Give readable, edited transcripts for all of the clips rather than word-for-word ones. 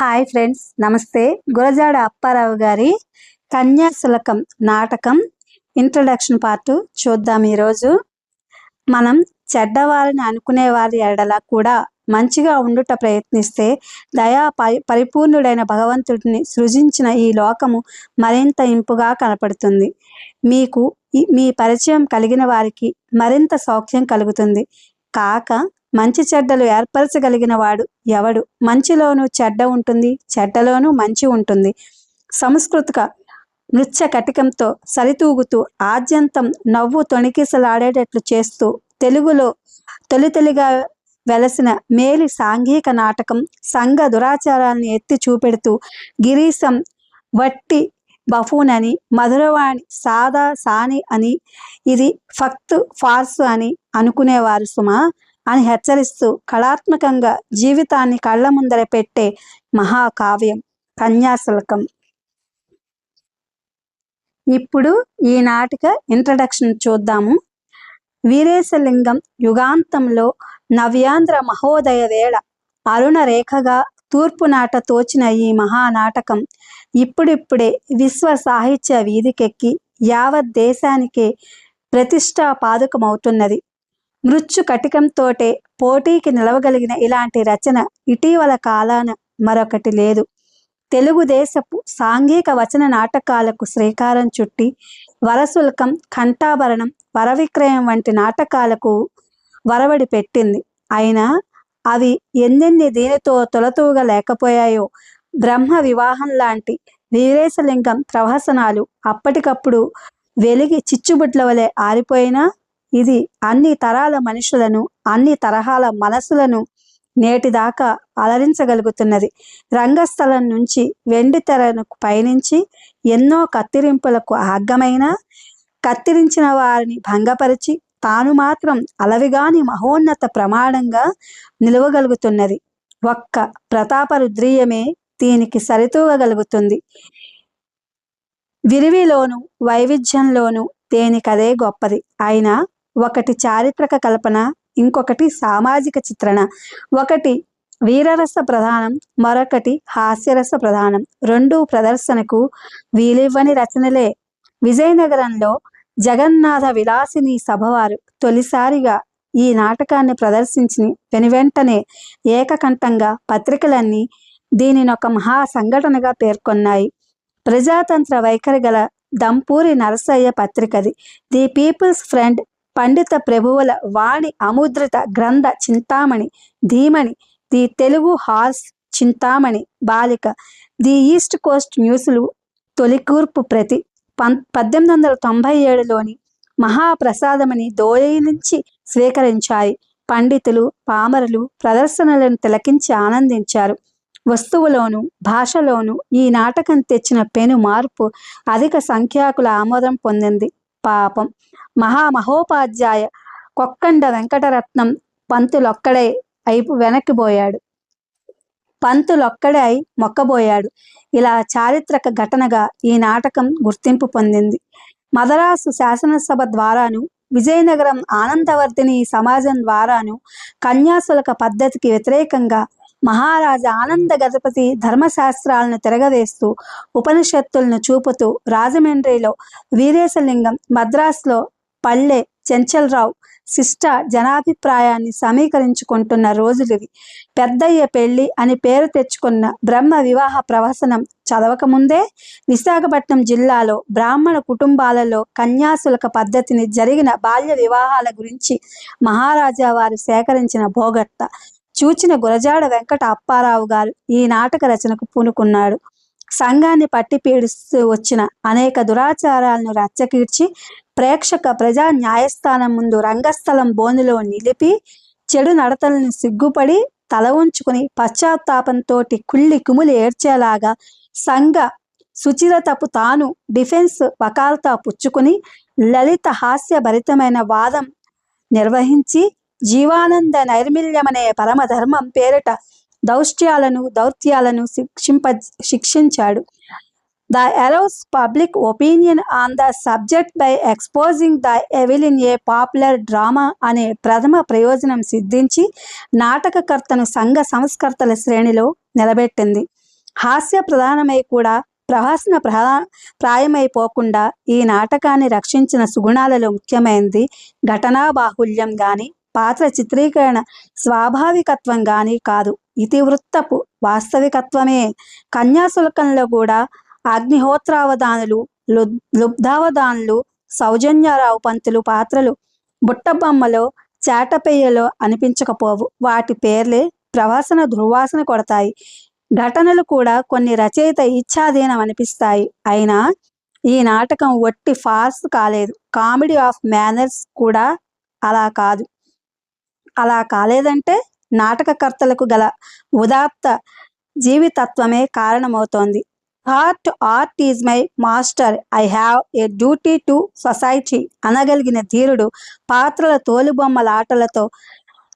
Hi friends, నమస్తే. గురజాడ అప్పారావు గారి కన్యాశుల్కం నాటకం ఇంట్రడక్షన్ పార్ట్ చూద్దాం. ఈరోజు మనం చెడ్డవారిని అనుకునే వారి ఎడల కూడా మంచిగా ఉండుట ప్రయత్నిస్తే దయా పరిపూర్ణుడైన భగవంతుడిని సృజించిన ఈ లోకము మరింత ఇంపుగా కనపడుతుంది. మీకు మీ పరిచయం కలిగిన వారికి మరింత సౌఖ్యం కలుగుతుంది. కాక మంచి చెడ్డలు ఏర్పరచగలిగిన వాడు ఎవడు? మంచిలోనూ చెడ్డ ఉంటుంది, చెడ్డలోనూ మంచి ఉంటుంది. సంస్కృతిక నృత్య కటికంతో సరితూగుతూ ఆద్యంతం నవ్వు తొణికిసలాడేటట్లు చేస్తూ తెలుగులో తొలితొలిగా వెలసిన మేలి సాంఘిక నాటకం సంఘ దురాచారాన్ని ఎత్తి చూపెడుతూ గిరీశం వట్టి బఫూన్ అని, మధురవాణి సాదా సాని అని, ఇది ఫక్త్ ఫార్సు అని అనుకునేవారు సుమా అని హెచ్చరిస్తూ కళాత్మకంగా జీవితాన్ని కళ్ళ ముందర పెట్టే మహాకావ్యం కన్యాశుల్కం. ఇప్పుడు ఈ నాటిక ఇంట్రడక్షన్ చూద్దాము. వీరేశలింగం యుగాంతంలో నవ్యాంధ్ర మహోదయ వేళ అరుణ రేఖగా తూర్పు నాట తోచిన ఈ మహానాటకం ఇప్పుడిప్పుడే విశ్వ సాహిత్య వీధికెక్కి యావత్ దేశానికే ప్రతిష్టాపాదకమవుతున్నది. మృత్యు కటికంతోటే పోటీకి నిలవగలిగిన ఇలాంటి రచన ఇటీవల కాలాన మరొకటి లేదు. తెలుగుదేశపు సాంఘిక వచన నాటకాలకు శ్రీకారం చుట్టి వరశుల్కం, కంఠాభరణం, వరవిక్రయం వంటి నాటకాలకు వరవడి పెట్టింది. అయినా అవి ఎన్నెన్ని దీనితో తొలతూగా లేకపోయాయో. బ్రహ్మ వివాహం లాంటి వీరేశలింగం ప్రవహసనాలు అప్పటికప్పుడు వెలిగి చిచ్చుబుడ్ల వలె ఆరిపోయినా ఇది అన్ని తరాల మనుషులను, అన్ని తరహాల మనసులను నేటిదాకా అలరించగలుగుతున్నది. రంగస్థలం నుంచి వెండి తెరను పయనించి ఎన్నో కత్తిరింపులకు ఆగ్గమైన కత్తిరించిన వారిని భంగపరిచి తాను మాత్రం అలవిగాని మహోన్నత ప్రమాణంగా నిలవగలుగుతున్నది. ఒక్క ప్రతాపరుద్రీయమే దీనికి సరితూగగలుగుతుంది. విరివిలోను వైవిధ్యంలోను దేనికదే గొప్పది. అయినా ఒకటి చారిత్రక కల్పన, ఇంకొకటి సామాజిక చిత్రణ. ఒకటి వీరరస ప్రధానం, మరొకటి హాస్యరస ప్రధానం. రెండూ ప్రదర్శనకు వీలివ్వని రచనలే. విజయనగరంలో జగన్నాథ విలాసిని సభవారు తొలిసారిగా ఈ నాటకాన్ని ప్రదర్శించి వెనువెంటనే ఏకకంఠంగా పత్రికలన్నీ దీనినొక మహా సంఘటనగా పేర్కొన్నాయి. ప్రజాతంత్ర వైఖరి గల దంపూరి నరసయ్య పత్రికది. ది పీపుల్స్ ఫ్రెండ్, పండిత ప్రభువుల వాణి Amudrita Grantha Chintamani, Dhimani, the Telugu horse Chintamani Balika, the east Coast న్యూస్లు తొలికూర్పు ప్రతి 1897లోని మహాప్రసాదమని దోయి నుంచి స్వీకరించాయి. పండితులు పామరులు ప్రదర్శనలను తిలకించి ఆనందించారు. వస్తువులోను భాషలోను ఈ నాటకం తెచ్చిన పెను మార్పు అధిక సంఖ్యాకుల ఆమోదం పొందింది. పాపం మహామహోపాధ్యాయ కొక్కండ వెంకటరత్నం పంతులొక్కడే అయి మొక్కబోయాడు. ఇలా చారిత్రక ఘటనగా ఈ నాటకం గుర్తింపు పొందింది. మదరాసు శాసనసభ ద్వారాను, విజయనగరం ఆనందవర్ధిని సమాజం ద్వారాను కన్యాశుల్క పద్ధతికి వ్యతిరేకంగా మహారాజా ఆనంద గజపతి ధర్మశాస్త్రాలను తిరగవేస్తూ ఉపనిషత్తులను చూపుతూ రాజమండ్రిలో వీరేశలింగం, మద్రాసులో పల్లె చెంచల్రావు శిష్ట జనాభిప్రాయాన్ని సమీకరించుకుంటున్న రోజులివి. పెద్దయ్య పెళ్లి అని పేరు తెచ్చుకున్న బ్రహ్మ వివాహ ప్రవసనం చదవకముందే విశాఖపట్నం జిల్లాలో బ్రాహ్మణ కుటుంబాలలో కన్యాశుల్క పద్ధతిని జరిగిన బాల్య వివాహాల గురించి మహారాజా వారు సేకరించిన భోగట్ట చూచిన గురజాడ వెంకట అప్పారావు గారు ఈ నాటక రచనకు పూనుకున్నాడు. సంఘాన్ని పట్టి పీడిస్తూ వచ్చిన అనేక దురాచారాలను రచ్చకీడ్చి ప్రేక్షక ప్రజా న్యాయస్థానం ముందు రంగస్థలం బోనులో నిలిపి చెడు నడతలను సిగ్గుపడి తల ఉంచుకుని పశ్చాత్తాపంతోటి కుళ్ళి కుములి ఏడ్చేలాగా సంఘ సుచిరతపు తాను డిఫెన్స్ వకాల్తా పుచ్చుకుని లలిత హాస్య భరితమైన వాదం నిర్వహించి జీవానంద నైర్మిల్యమనే పరమధర్మం పేరిట దౌత్యాలను శిక్షించాడు. The arouse public opinion on the subject by exposing the evil in a popular drama అనే ప్రథమ ప్రయోజనం సిద్ధించి నాటకకర్తను సంఘ సంస్కర్తల శ్రేణిలో నిలబెట్టింది. హాస్య ప్రధానమై కూడా ప్రహసన ప్రాయమైపోకుండా ఈ నాటకాన్ని రక్షించిన సుగుణాలలో ముఖ్యమైనది ఘటనా బాహుల్యం గాని పాత్ర చిత్రీకరణ స్వాభావికత్వం గాని కాదు, ఇతివృత్తపు వాస్తవికత్వమే. కన్యాశుల్కంలో కూడా అగ్నిహోత్రావధానులు, లుబ్ధావధానులు, సౌజన్యరావు పంతులు పాత్రలు బుట్టబొమ్మలో చాటపెయ్యలో అనిపించకపోవు. వాటి పేర్లే ప్రవాసన దుర్వాసన కొడతాయి. ఘటనలు కూడా కొన్ని రచయిత ఇచ్ఛాధీనం అనిపిస్తాయి. అయినా ఈ నాటకం ఒట్టి ఫార్స్ కాలేదు. కామెడీ ఆఫ్ మేనర్స్ కూడా అలా కాలేదంటే నాటకకర్తలకు గల ఉదాత్త జీవితత్వమే కారణమవుతోంది. Art is my master, I have a duty to society అనగలిగిన ధీరుడు పాత్రల తోలుబొమ్మలాటలతో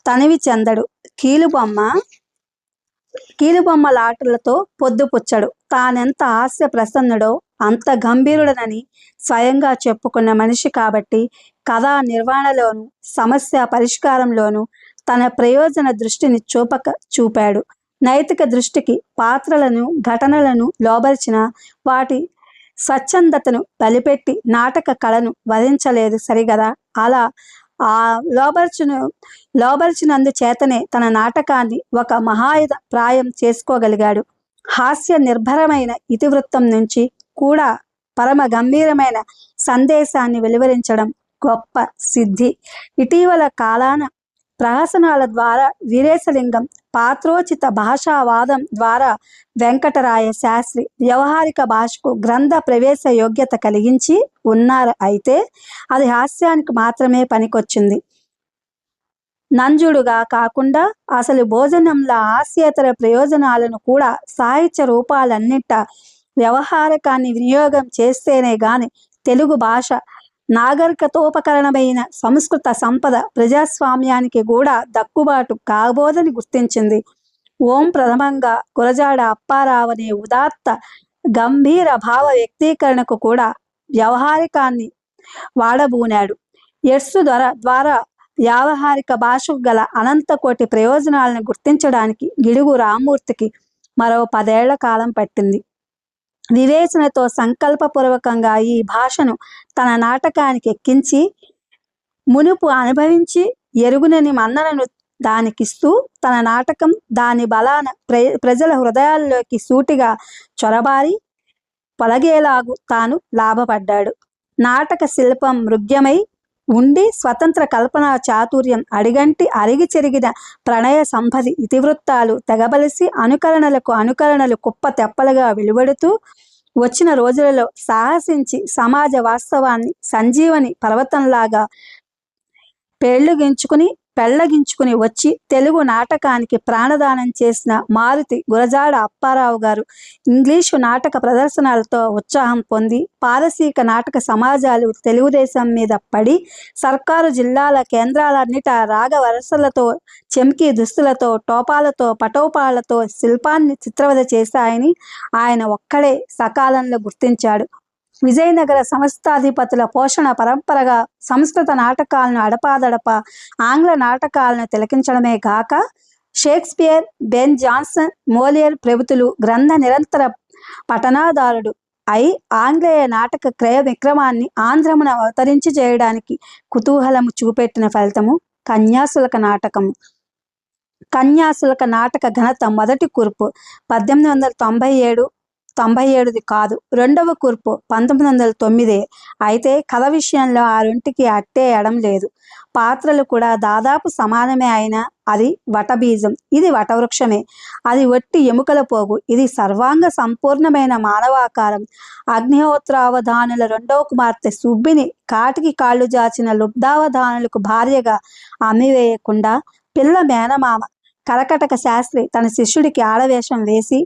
తనివి చెందడు. కీలుబొమ్మలాటలతో పొద్దుపుచ్చడు. తానెంత హాస్య ప్రసన్నుడో అంత గంభీరుడనని స్వయంగా చెప్పుకున్న మనిషి కాబట్టి కథా నిర్వహణలోను సమస్య పరిష్కారంలోనూ తన ప్రయోజన దృష్టిని చూపాడు. నైతిక దృష్టికి పాత్రలను ఘటనలను లోబర్చిన వాటి స్వచ్ఛందతను బలిపెట్టి నాటక కళను వధించలేదు సరిగదా. అలా ఆ లోబర్చినందు చేతనే తన నాటకాన్ని ఒక మహాయుధ ప్రాయం చేసుకోగలిగాడు. హాస్య నిర్భరమైన ఇతివృత్తం నుంచి కూడా పరమ గంభీరమైన సందేశాన్ని వెలువరించడం గొప్ప సిద్ధి. ఇటీవల కాలాన ప్రహసనాల ద్వారా వీరేశలింగం, పాత్రోచిత భాషావాదం ద్వారా వెంకటరాయ శాస్త్రి వ్యవహారిక భాషకు గ్రంథ ప్రవేశ యోగ్యత కలిగించి ఉన్నారు. అయితే అది హాస్యానికి మాత్రమే పనికొచ్చింది. నంజుడుగా కాకుండా అసలు భోజనంలా హాస్యేతర ప్రయోజనాలను కూడా సాహిత్య రూపాలన్నిట వ్యవహారకాన్ని వినియోగం చేస్తేనే గాని తెలుగు భాష నాగరికతోపకరణమైన సంస్కృత సంపద ప్రజాస్వామ్యానికి కూడా దక్కుబాటు కాబోదని గుర్తించింది. ఓం ప్రథమంగా గురజాడ అప్పారావు అనే ఉదాత్త గంభీర భావ వ్యక్తీకరణకు కూడా వ్యవహారికాన్ని వాడబూనాడు. ఎర్సు ద్వారా వ్యావహారిక భాషకు గల అనంతకోటి ప్రయోజనాలను గుర్తించడానికి గిడుగు రామ్మూర్తికి మరో 10 ఏళ్ల కాలం పట్టింది. వివేచనతో సంకల్పపూర్వకంగా ఈ భాషను తన నాటకానికి ఎక్కించి మునుపు అనుభవించి ఎరుగునని మన్ననను దానికిస్తూ తన నాటకం దాని బలాన ప్రజల హృదయాల్లోకి సూటిగా చొరబారి పొలగేలాగు తాను లాభపడ్డాడు. నాటక శిల్పం మృగ్యమై ఉండి స్వతంత్ర కల్పనా చాతుర్యం అడిగంటి అరిగి చెరిగిన ప్రణయ సంపది ఇతివృత్తాలు తెగబలిసి అనుకరణలు కుప్ప తెప్పలుగా వెలువడుతూ వచ్చిన రోజులలో సాహసించి సమాజ వాస్తవాన్ని సంజీవని పర్వతంలాగా పెళ్లగించుకుని వచ్చి తెలుగు నాటకానికి ప్రాణదానం చేసిన మారుతి గురజాడ అప్పారావు గారు ఇంగ్లీషు నాటక ప్రదర్శనలతో ఉత్సాహం పొంది పారసీక నాటక సమాజాలు తెలుగుదేశం మీద పడి సర్కారు జిల్లాల కేంద్రాలన్నిట రాగవరసలతో చెంకి దుస్తులతో టోపాలతో పటోపాలతో శిల్పాన్ని చిత్రవద చేశాయని ఆయన ఒక్కడే సకాలంలో గుర్తించాడు. విజయనగర సంస్థాధిపతుల పోషణ పరంపరగా సంస్కృత నాటకాలను అడపాదడప ఆంగ్ల నాటకాలను తిలకించడమే గాక షేక్స్పియర్, బెన్ జాన్సన్, మోలియర్ ప్రభుతులు గ్రంథ నిరంతర పఠనాదారుడు అయి ఆంగ్లేయ నాటక క్రయ విక్రమాన్ని ఆంధ్రమున అవతరించి చేయడానికి కుతూహలము చూపెట్టిన ఫలితము కన్యాశుల్క నాటకము. కన్యాశుల్క నాటక ఘనత మొదటి కూర్పు 1897 కాదు, రెండవ కూర్పు 1909. అయితే కథ విషయంలో ఆ రెంటికి అట్టే ఎడం లేదు. పాత్రలు కూడా దాదాపు సమానమే. అయినా అది వటబీజం, ఇది వటవృక్షమే. అది ఒట్టి ఎముకల పోగు, ఇది సర్వాంగ సంపూర్ణమైన మానవాకారం. అగ్నిహోత్రావధానుల రెండవ కుమార్తె సుబ్బిని కాటికి కాళ్ళు జాచిన లుబ్ధావధానులకు భార్యగా అమ్మివేయకుండా పిల్ల మేనమామ కరకటక శాస్త్రి తన శిష్యుడికి ఆడవేషం వేసి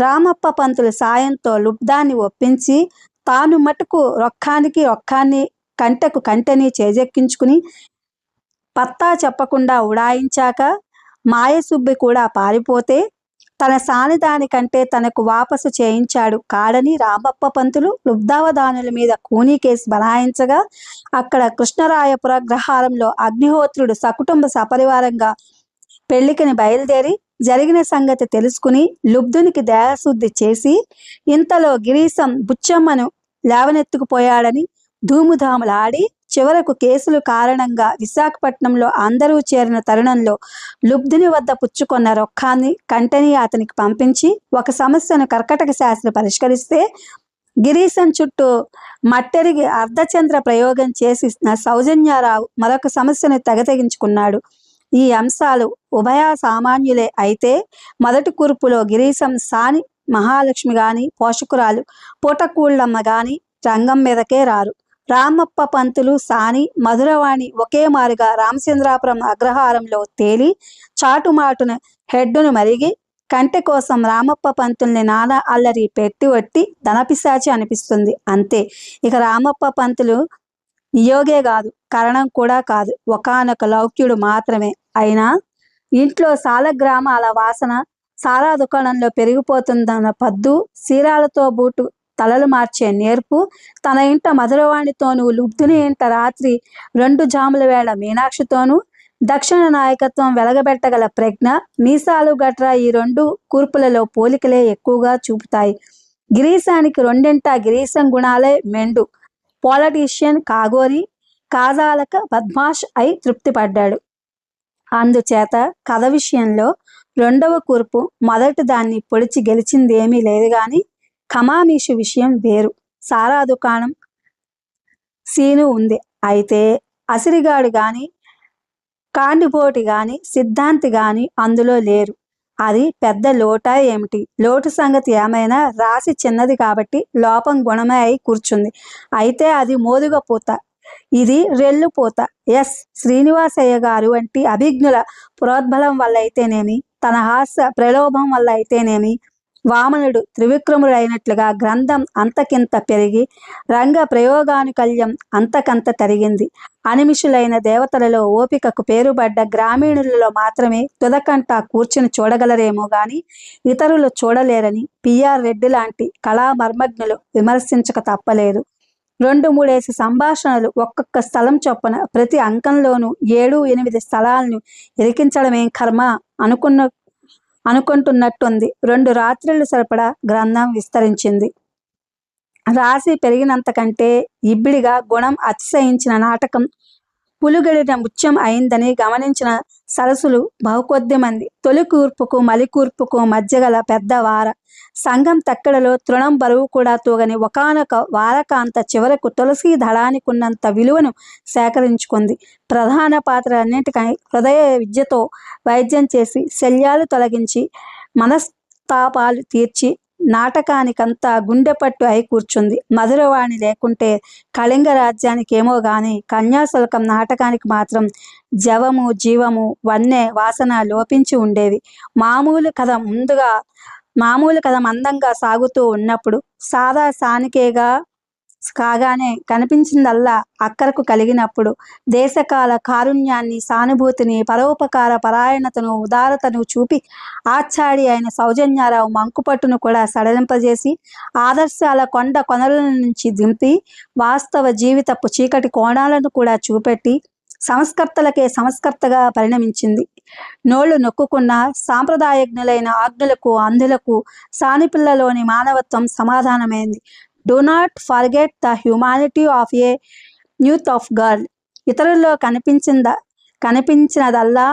రామప్ప పంతుల సాయంతో లుబ్ధాన్ని ఒప్పించి తాను మటుకు రొక్కాన్ని కంటెకు కంటెని చేజెక్కించుకుని పత్తా చెప్పకుండా ఉడాయించాక మాయసుబ్బి కూడా పారిపోతే తన సానిదానికంటే తనకు వాపసు చేయించాడు కాడని రామప్ప పంతులు లుబ్ధావధానుల మీద కూనీ కేసు బనాయించగా అక్కడ కృష్ణరాయపుర గ్రహారంలో అగ్నిహోత్రుడు సకుటుంబ సపరివారంగా పెళ్లికని బయలుదేరి జరిగిన సంగతి తెలుసుకుని లుబ్ధునికి దేహశుద్ధి చేసి ఇంతలో గిరీశం బుచ్చమ్మను లేవనెత్తుకుపోయాడని ధూముధాములాడి చివరకు కేసులు కారణంగా విశాఖపట్నంలో అందరూ చేరిన తరుణంలో లుబ్ధుని వద్ద పుచ్చుకొన్న రొక్కాన్ని కంటని అతనికి పంపించి ఒక సమస్యను కర్కటక శాస్త్రి పరిష్కరిస్తే గిరీశం చుట్టూ మట్టెరిగి అర్ధచంద్ర ప్రయోగం చేసి సౌజన్యారావు మరొక సమస్యను తెగతెగించుకున్నాడు. ఈ అంశాలు ఉభయ సామాన్యులే అయితే మొదటి కూర్పులో గిరీశం సాని మహాలక్ష్మి గాని పోషకురాలు పూటకూళ్ళమ్మ గాని రంగం మీదకే రారు. రామప్ప పంతులు సాని మధురవాణి ఒకే మారుగా రామచంద్రాపురం అగ్రహారంలో తేలి చాటుమాటున హెడ్డును మరిగి కంటె కోసం రామప్ప పంతుల్ని నానా అల్లరి పెట్టి వట్టి ధనపిశాచి అనిపిస్తుంది అంతే. ఇక రామప్ప పంతులు నియోగే కాదు, కరణం కూడా కాదు, ఒకానొక లౌక్యుడు మాత్రమే. అయినా ఇంట్లో సాలగ్రామాల వాసన సారా దుకాణంలో పెరిగిపోతుందన్న పద్దు, సీరాలతో బూటు తలలు మార్చే నేర్పు, తన ఇంట మధురవాణితోనూ లుబ్ధుని ఇంట రాత్రి 2 జాముల వేళ మీనాక్షితోనూ దక్షిణ నాయకత్వం వెలగబెట్టగల ప్రజ్ఞ, మీసాలు గట్రా ఈ 2 కూర్పులలో పోలికలే ఎక్కువగా చూపుతాయి. గిరీశానికి రెండింట గిరీశం గుణాలే మెండు. పాలిటీషియన్ కాగోరి, కాజాలక బద్మాష్ అయి తృప్తిపడ్డాడు. అందుచేత కథ విషయంలో 2వ కూర్పు మొదటి దాన్ని పొడిచి గెలిచిందేమీ లేదు గాని ఖమామీషు విషయం వేరు. సారా దుకాణం సీను ఉంది. అయితే అసిరిగాడు గాని కాండిపోటి గాని సిద్ధాంతి గాని అందులో లేరు. అది పెద్ద లోటా ఏమిటి? లోటు సంగతి ఏమైనా రాసి చిన్నది కాబట్టి లోపం గుణమే అయి కూర్చుంది. అయితే అది మోదుగ పూత, ఇది రెల్లు పూత. శ్రీనివాసయ్య గారు వంటి అభిజ్ఞుల ప్రోద్బలం వల్ల అయితేనేమి, తన హాస్య ప్రలోభం వల్ల అయితేనేమి, వామనుడు త్రివిక్రముడైనట్లుగా గ్రంథం అంతకింత పెరిగి రంగ ప్రయోగానుకల్యం అంతకంత తరిగింది. అనిమిషులైన దేవతలలో ఓపికకు పేరుపడ్డ గ్రామీణులలో మాత్రమే తుదకంట కూర్చుని చూడగలరేమో గాని ఇతరులు చూడలేరని పిఆర్ రెడ్డి లాంటి కళామర్మజ్ఞులు విమర్శించక తప్పలేదు. 2-3 సంభాషణలు ఒక్కొక్క స్థలం చొప్పున ప్రతి అంకంలోనూ 7-8 స్థలాలను ఇరికించడమేం కర్మ అనుకుంటున్నట్టుంది. 2 రాత్రులు సరిపడా గ్రంథం విస్తరించింది. రాసి పెరిగినంతకంటే ఇబ్బడిగా గుణం అతిశయించిన నాటకం పులుగడిన ముత్యం అయిందని గమనించిన సరసులు బహుకొద్ది మంది. తొలి కూర్పుకు మలికూర్పుకు మధ్యగల పెద్ద వార సంఘం తక్కడలో తృణం బరువు కూడా తూగని ఒకానొక వారకాంత చివరకు తులసి దళానికున్నంత విలువను సేకరించుకుంది. ప్రధాన పాత్రలన్నింటికీ హృదయ విద్యతో వైద్యం చేసి శల్యాలు తొలగించి మనస్తాపాలు తీర్చి నాటకానికంతా గుండెపట్టు అయి కూర్చుంది. మధురవాణి లేకుంటే కళింగ రాజ్యానికేమో గాని కన్యాశుల్కం నాటకానికి మాత్రం జవము జీవము వన్నె వాసన లోపించి ఉండేవి. మామూలు కథ మందంగా సాగుతూ ఉన్నప్పుడు సాదా సానికేగా కాగానే కనిపించిందల్లా అక్కరకు కలిగినప్పుడు దేశకాల కారుణ్యాన్ని, సానుభూతిని, పరోపకార పరాయణతను, ఉదారతను చూపి ఆచాడి అయిన సౌజన్యారావు మంకుపట్టును కూడా సడలింపజేసి ఆదర్శాల కొండ కొనల నుంచి దింపి వాస్తవ జీవితపు చీకటి కోణాలను కూడా చూపెట్టి సంస్కర్తలకే సంస్కర్తగా పరిణమించింది. నోళ్లు నొక్కుకున్న సాంప్రదాయజ్ఞులైన ఆజ్ఞులకు అంధులకు సానిపిల్లలోని మానవత్వం సమాధానమైంది. Do not forget the humanity of a youth of girl. ఇతరుల్లో కనిపించినదల్లా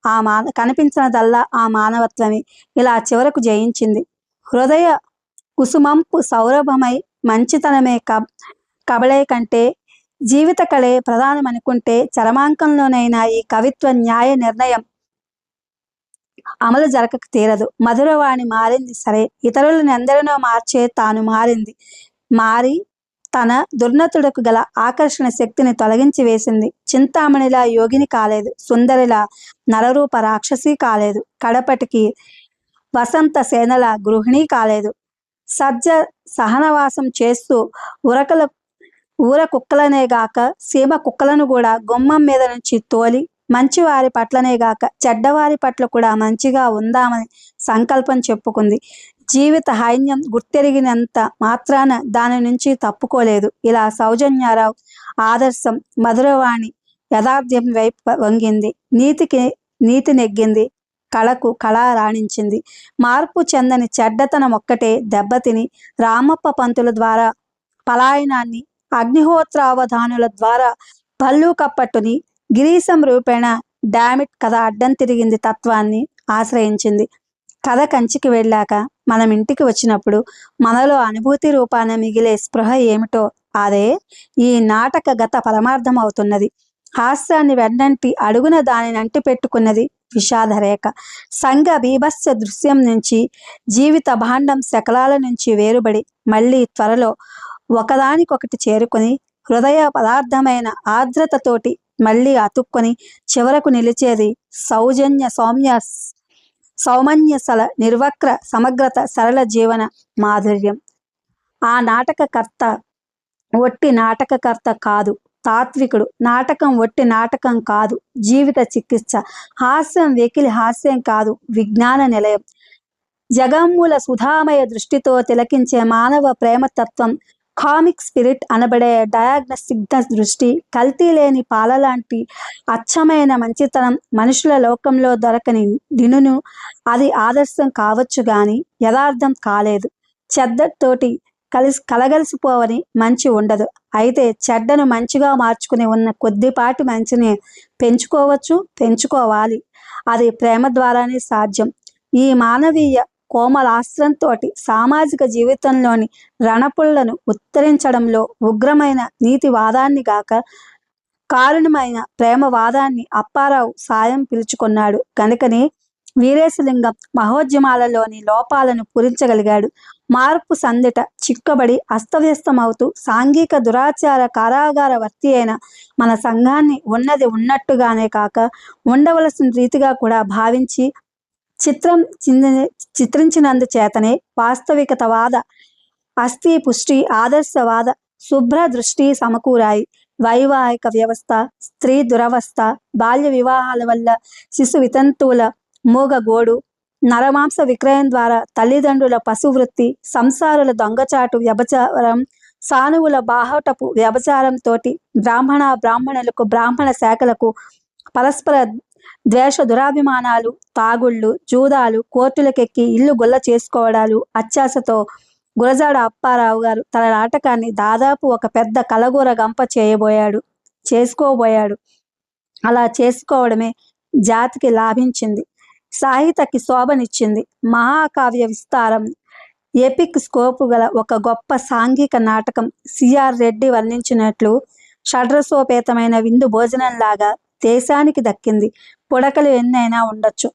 ఆ మానవత్వమే ఇలా చివరకు జయించింది. హృదయ కుసుమంపు సౌరభమై మంచితనమే కబళే కంటే జీవిత కళే ప్రధానమనుకుంటే చరమాంకంలోనైనా ఈ కవిత్వ న్యాయ నిర్ణయం అమలు జరగక తీరదు. మధురవాణి మారింది సరే, ఇతరులను ఎందరినో మార్చే తాను మారి తన దుర్నతుడకు గల ఆకర్షణ శక్తిని తొలగించి వేసింది. చింతామణిలా యోగిని కాలేదు, సుందరిలా నరరూప రాక్షసి కాలేదు, కడపటికి వసంత సేనల గృహిణి కాలేదు. సజ్జ సహనవాసం చేస్తూ ఊర కుక్కలనేగాక సీమ కుక్కలను కూడా గుమ్మం మీద నుంచి తోలి మంచివారి పట్లనేగాక చెడ్డవారి పట్ల కూడా మంచిగా ఉందామని సంకల్పం చెప్పుకుంది. జీవిత హైన్యం గుర్తెరిగినంత మాత్రాన దాని నుంచి తప్పుకోలేదు. ఇలా సౌజన్యారావు ఆదర్శం మధురవాణి యథార్థ్యం వైపు వంగింది, నీతి నెగ్గింది. కళకు కళ రాణించింది. మార్పు చెందని చెడ్డతనం ఒక్కటే దెబ్బతిని రామప్ప పంతుల ద్వారా పలాయనాన్ని, అగ్నిహోత్రావధానుల ద్వారా భల్లూ కప్పట్టుని, గిరీశం రూపేణ డామిట్ కథ అడ్డం తిరిగింది తత్వాన్ని ఆశ్రయించింది. కథ కంచికి వెళ్ళాక మనం ఇంటికి వచ్చినప్పుడు మనలో అనుభూతి రూపాన మిగిలే స్పృహ ఏమిటో అదే ఈ నాటక గత పరమార్థం అవుతున్నది. హాస్యాన్ని వెన్నంటి అడుగున దానిని అంటి పెట్టుకున్నది విషాదరేఖ. సంఘ బీభత్స దృశ్యం నుంచి, జీవిత భాండం శకలాల నుంచి వేరుబడి మళ్ళీ త్వరలో ఒకదానికొకటి చేరుకొని హృదయ పదార్థమైన ఆర్ద్రతతోటి మళ్ళీ అతుక్కొని చివరకు నిలిచేది సౌమన్యసల నిర్వక్ర సమగ్రత సరళ జీవన మాధుర్యం. ఆ నాటకకర్త ఒట్టి నాటకకర్త కాదు, తాత్వికుడు. నాటకం ఒట్టి నాటకం కాదు, జీవిత చికిత్స. హాస్యం వెకిలి హాస్యం కాదు, విజ్ఞాన నిలయం. జగమ్మూల సుధామయ దృష్టితో తిలకించే మానవ ప్రేమతత్వం, కామిక్ స్పిరిట్ అనబడే డయాగ్నస్టిక్ దృష్టి, కల్తీ లేని పాలలాంటి అచ్చమైన మంచితనం మనుషుల లోకంలో దొరకని దినును. అది ఆదర్శం కావచ్చు గాని యథార్థం కాలేదు. చెడ్డతోటి కలగలిసిపోవని మంచి ఉండదు. అయితే చెడ్డను మంచిగా మార్చుకుని ఉన్న కొద్దిపాటి మంచిని పెంచుకోవాలి. అది ప్రేమ ద్వారానే సాధ్యం. ఈ మానవీయ కోమలాస్త్రంతోటి సామాజిక జీవితంలోని రణపుళ్లను ఉత్తరించడంలో ఉగ్రమైన నీతివాదాన్ని గాక కారుణమైన ప్రేమవాదాన్ని అప్పారావు సాయం పిలుచుకున్నాడు కనుకనే వీరేశలింగం మహోద్యమాలలోని లోపాలను పూరించగలిగాడు. మార్పు సందిట చిక్కబడి అస్తవ్యస్తమవుతూ సాంఘిక దురాచార కారాగార వర్తి అయిన మన సంఘాన్ని ఉన్నది ఉన్నట్టుగానే కాక ఉండవలసిన రీతిగా కూడా భావించి చిత్రించినందుచేతనే వాస్తవికతవాద, అస్థి పుష్టి, ఆదర్శవాద శుభ్ర దృష్టి సమకూరాయి. వైవాహిక వ్యవస్థ, స్త్రీ దురవస్థ, బాల్య వివాహాల వల్ల శిశు వితంతువుల మూగగోడు, నరమాంస విక్రయం ద్వారా తల్లిదండ్రుల పశువృత్తి, సంసారుల దొంగచాటు వ్యభచారం, సానువుల బాహటపు వ్యభచారంతోటి బ్రాహ్మణులకు బ్రాహ్మణ శాఖలకు పరస్పర ద్వేష దురాభిమానాలు, తాగుళ్ళు, జూదాలు, కోర్టులకెక్కి ఇల్లు గుల్ల చేసుకోవడాలు, అత్యాశతో గురజాడ అప్పారావు గారు తన నాటకాన్ని దాదాపు ఒక పెద్ద కలగూర గంప చేసుకోబోయాడు. అలా చేసుకోవడమే జాతికి లాభించింది, సాహితకి శోభనిచ్చింది. మహాకావ్య విస్తారం, ఎపిక్ స్కోపు గల ఒక గొప్ప సాంఘిక నాటకం సిఆర్ రెడ్డి వర్ణించినట్లు షడ్రసోపేతమైన విందు భోజనంలాగా దేశానికి దక్కింది. పుడకలు ఎన్నైనా ఉండొచ్చు,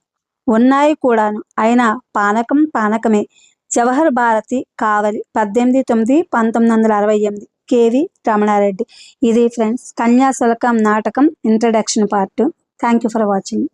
ఉన్నాయి కూడాను, అయినా పానకం పానకమే. జవహర్ భారతి కావలి 18/9/1968 కేవి రమణారెడ్డి. ఇది ఫ్రెండ్స్ కన్యాశుల్కం నాటకం introduction part. Thank you for watching.